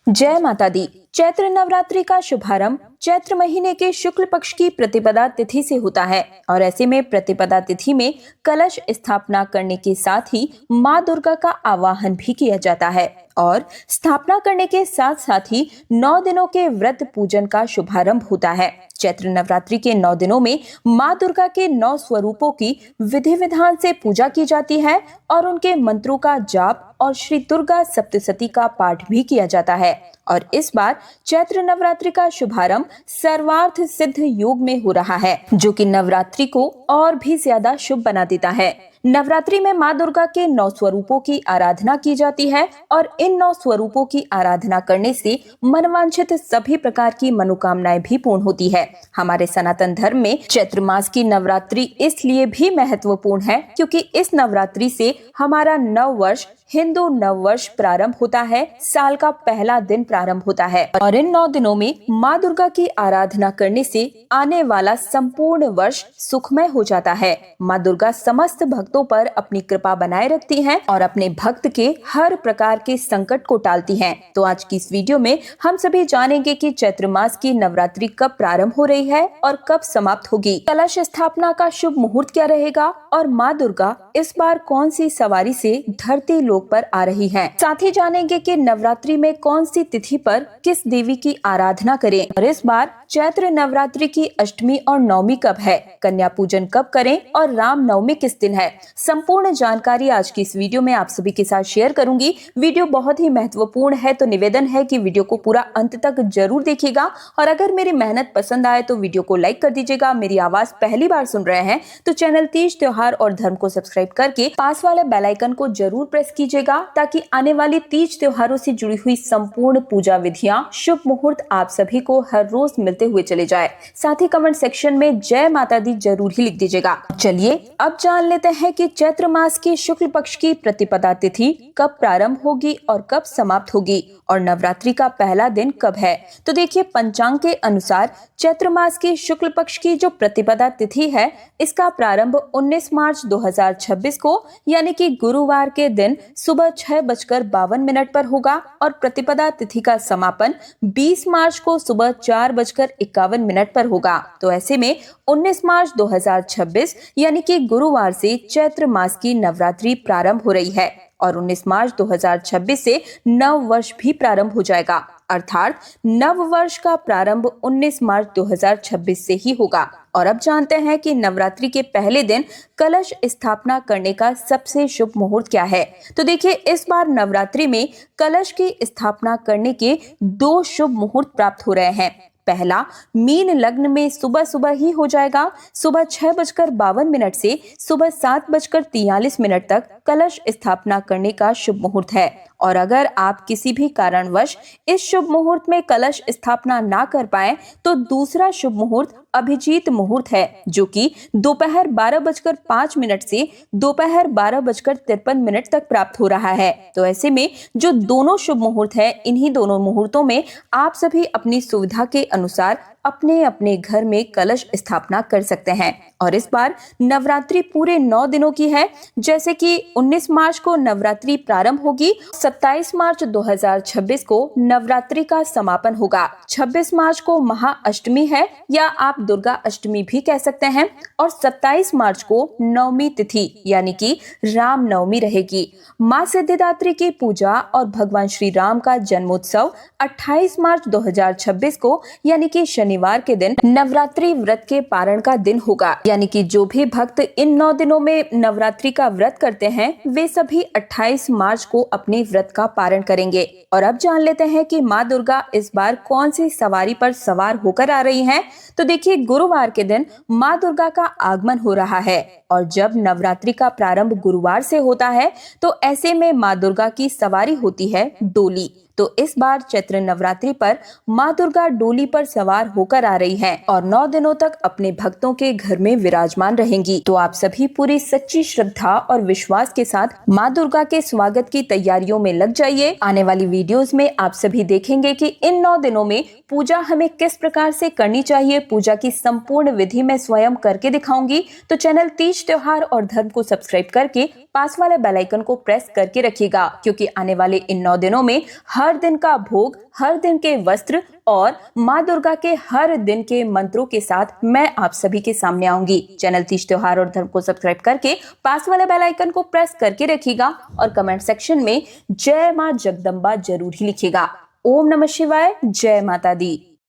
जय माता दी। चैत्र नवरात्रि का शुभारंभ चैत्र महीने के शुक्ल पक्ष की प्रतिपदा तिथि से होता है और ऐसे में प्रतिपदा तिथि में कलश स्थापना करने के साथ ही माँ दुर्गा का आवाहन भी किया जाता है और स्थापना करने के साथ साथ ही 9 दिनों के व्रत पूजन का शुभारंभ होता है। चैत्र नवरात्रि के 9 दिनों में माँ दुर्गा के 9 स्वरूपों की विधि विधान से पूजा की जाती है और उनके मंत्रों का जाप और श्री दुर्गा सप्तशती का पाठ भी किया जाता है। और इस बार चैत्र नवरात्रि का शुभारंभ सर्वार्थ सिद्ध योग में हो रहा है, जो कि नवरात्रि को और भी ज्यादा शुभ बना देता है। नवरात्रि में माँ दुर्गा के 9 स्वरूपों की आराधना की जाती है और इन 9 स्वरूपों की आराधना करने से मनवांछित सभी प्रकार की मनोकामनाएं भी पूर्ण होती है। हमारे सनातन धर्म में चैत्र मास की नवरात्रि इसलिए भी महत्वपूर्ण है क्योंकि इस नवरात्रि से हमारा नव वर्ष हिंदू नव वर्ष प्रारंभ होता है, साल का पहला दिन प्रारंभ होता है और इन 9 दिनों में माँ दुर्गा की आराधना करने से आने वाला संपूर्ण वर्ष सुखमय हो जाता है। माँ दुर्गा समस्त भक्तों पर अपनी कृपा बनाए रखती हैं और अपने भक्त के हर प्रकार के संकट को टालती हैं। तो आज की इस वीडियो में हम सभी जानेंगे कि चैत्र मास की नवरात्रि कब प्रारंभ हो रही है और कब समाप्त होगी, कलश स्थापना का शुभ मुहूर्त क्या रहेगा और माँ दुर्गा इस बार कौन सी सवारी से धरती लोक पर आ रही हैं। साथ ही जानेंगे कि नवरात्रि में कौन सी तिथि पर किस देवी की आराधना करें और इस बार चैत्र नवरात्रि की अष्टमी और नवमी कब है, कन्या पूजन कब करें और राम नवमी किस दिन है। संपूर्ण जानकारी आज की इस वीडियो में आप सभी के साथ शेयर करूंगी। वीडियो बहुत ही महत्वपूर्ण है, तो निवेदन है कि वीडियो को पूरा अंत तक जरूर देखिएगा और अगर मेरी मेहनत पसंद आए तो वीडियो को लाइक कर दीजिएगा। मेरी आवाज पहली बार सुन रहे हैं तो चैनल तीज त्योहार और धर्म को सब्सक्राइब करके पास वाले बेल आइकन को जरूर प्रेस कीजिएगा ताकि आने वाली तीज त्योहारों से जुड़ी हुई संपूर्ण पूजा विधियां, शुभ मुहूर्त आप सभी को हर रोज मिलते हुए चले जाए। साथ ही कमेंट सेक्शन में जय माता दी जरूर ही लिख दीजिएगा। चलिए अब जान लेते हैं कि चैत्र मास की शुक्ल पक्ष की प्रतिपदा तिथि कब प्रारंभ होगी और कब समाप्त होगी और नवरात्रि का पहला दिन कब है। तो देखिए, पंचांग के अनुसार चैत्र मास की शुक्ल पक्ष की जो प्रतिपदा तिथि है, इसका प्रारंभ 19 मार्च 2026 को यानी कि गुरुवार के दिन सुबह 6:52 पर होगा और प्रतिपदा तिथि का समापन 20 मार्च को सुबह 4:51 पर होगा। तो ऐसे में 19 मार्च 2026 यानी कि गुरुवार से चैत्र मास की नवरात्रि प्रारंभ हो रही है और 19 मार्च 2026 से नव वर्ष भी प्रारंभ हो जाएगा, अर्थात नव वर्ष का प्रारंभ 19 मार्च 2026 से ही होगा। और अब जानते हैं कि नवरात्रि के पहले दिन कलश स्थापना करने का सबसे शुभ मुहूर्त क्या है। तो देखिए, इस बार नवरात्रि में कलश की स्थापना करने के 2 शुभ मुहूर्त प्राप्त हो रहे हैं। पहला मीन लग्न में सुबह सुबह ही हो जाएगा, सुबह 6:52 से सुबह 7:43 तक कलश स्थापना करने का शुभ मुहूर्त है। और अगर आप किसी भी कारणवश इस शुभ मुहूर्त में कलश स्थापना ना कर पाए तो दूसरा शुभ मुहूर्त अभिजीत मुहूर्त है, जो कि दोपहर 12:05 से दोपहर 12:53 तक प्राप्त हो रहा है। तो ऐसे में जो दोनों शुभ मुहूर्त है, इन्हीं दोनों मुहूर्तों में आप सभी अपनी सुविधा के अनुसार अपने अपने घर में कलश स्थापना कर सकते हैं। और इस बार नवरात्रि पूरे 9 दिनों की है, जैसे कि 19 मार्च को नवरात्रि प्रारंभ होगी, 27 मार्च 2026 को नवरात्रि का समापन होगा, 26 मार्च को महाअष्टमी है या आप दुर्गा अष्टमी भी कह सकते हैं और 27 मार्च को नवमी तिथि यानी कि राम नवमी रहेगी। माँ सिद्धिदात्री की पूजा और भगवान श्री राम का जन्मोत्सव 28 मार्च 2026 को यानी कि शनिवार के दिन नवरात्रि व्रत के पारण का दिन होगा, यानी कि जो भी भक्त इन 9 दिनों में नवरात्रि का व्रत करते हैं वे सभी 28 मार्च को अपने व्रत का पारण करेंगे। और अब जान लेते हैं कि माँ दुर्गा इस बार कौन सी सवारी पर सवार होकर आ रही हैं। तो देखिए, गुरुवार के दिन माँ दुर्गा का आगमन हो रहा है और जब नवरात्रि का प्रारंभ गुरुवार से होता है तो ऐसे में माँ दुर्गा की सवारी होती है डोली। तो इस बार चैत्र नवरात्रि पर माँ दुर्गा डोली पर सवार होकर आ रही हैं और 9 दिनों तक अपने भक्तों के घर में विराजमान रहेंगी। तो आप सभी पूरी सच्ची श्रद्धा और विश्वास के साथ माँ दुर्गा के स्वागत की तैयारियों में लग जाइए। आने वाली वीडियोस में आप सभी देखेंगे कि इन 9 दिनों में पूजा हमें किस प्रकार से करनी चाहिए। पूजा की संपूर्ण विधि मैं स्वयं करके दिखाऊंगी। तो चैनल तीज त्योहार और धर्म को सब्सक्राइब करके पास वाले बेल आइकन को प्रेस करके रखिएगा, क्योंकि आने वाले इन 9 दिनों में हर हर दिन का भोग, हर दिन के वस्त्र और माँ दुर्गा के हर दिन के मंत्रों के साथ मैं आप सभी के सामने आऊंगी। चैनल तीज त्योहार और धर्म को सब्सक्राइब करके पास वाले बेल आइकन को प्रेस करके रखिएगा और कमेंट सेक्शन में जय माँ जगदम्बा जरूर ही लिखिएगा। ओम नमः शिवाय, जय माता दी।